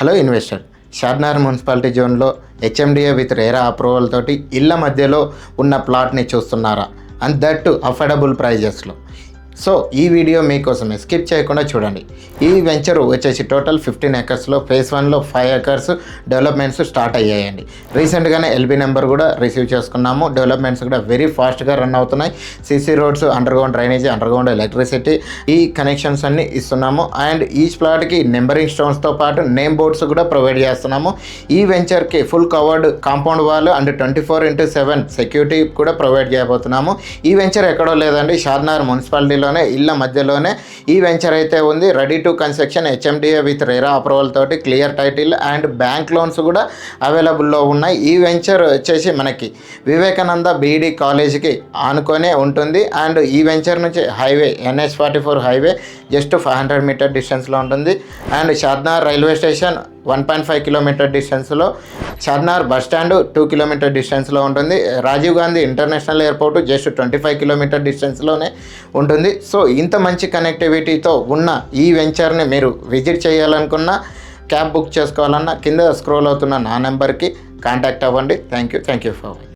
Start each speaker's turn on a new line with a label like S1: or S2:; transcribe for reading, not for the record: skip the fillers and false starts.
S1: Hello investor, Shadnagar municipality జోన్లో HMDA with RERA approval తోటి ఇళ్ల మధ్యలో ఉన్న ప్లాట్ని చూస్తున్నారా? అండ్ దట్ టు అఫోర్డబుల్ ప్రైజెస్లో. సో ఈ వీడియో మీకోసమే, స్కిప్ చేయకుండా చూడండి. ఈ వెంచర్ వచ్చేసి టోటల్ 15 ఎకర్స్లో ఫేజ్ 1లో 5 ఎకర్స్ డెవలప్మెంట్స్ స్టార్ట్ అయ్యాయండి. రీసెంట్గానే ఎల్బీ నెంబర్ కూడా రిసీవ్ చేసుకున్నాము. డెవలప్మెంట్స్ కూడా వెరీ ఫాస్ట్గా రన్ అవుతున్నాయి. CC roads, underground drainage, underground electricity, ఈ కనెక్షన్స్ అన్ని ఇస్తున్నాము. అండ్ ఈచ్ ప్లాట్కి నెంబరింగ్ స్టోన్స్తో పాటు నేమ్ బోర్డ్స్ కూడా ప్రొవైడ్ చేస్తున్నాము. ఈ వెంచర్కి full covered compound wall and 24/7 security కూడా ప్రొవైడ్ చేయబోతున్నాము. ఈ వెంచర్ ఎక్కడో లేదండి, షాద్నగర్ మున్సిపాలిటీలో ఇళ్ళ మధ్యలోనే ఈ వెంచర్ అయితే ఉంది. Ready to construction, HMDA with RERA approval తోటి, clear title and bank loans కూడా అవైలబుల్లో ఉన్నాయి. ఈ వెంచర్ వచ్చేసి మనకి వివేకానంద బీఈడి కాలేజీకి ఆనుకొనే ఉంటుంది. అండ్ ఈ వెంచర్ నుంచి highway NH-44 highway just 500 metre డిస్టెన్స్లో ఉంటుంది. And Shadnagar railway station 1.5 kilometre డిస్టెన్స్లో, షాద్నగర్ బస్ స్టాండ్ 2 కిలోమీటర్ డిస్టెన్స్లో ఉంటుంది. Rajiv Gandhi international airport just 25 kilometre డిస్టెన్స్లోనే ఉంటుంది. సో ఇంత మంచి కనెక్టివిటీతో ఉన్న ఈ వెంచర్ని మీరు విజిట్ చేయాలనుకున్నా, క్యాబ్ బుక్ చేసుకోవాలన్నా కింద స్క్రోల్ అవుతున్న నా నెంబర్కి కాంటాక్ట్ అవ్వండి. Thank you for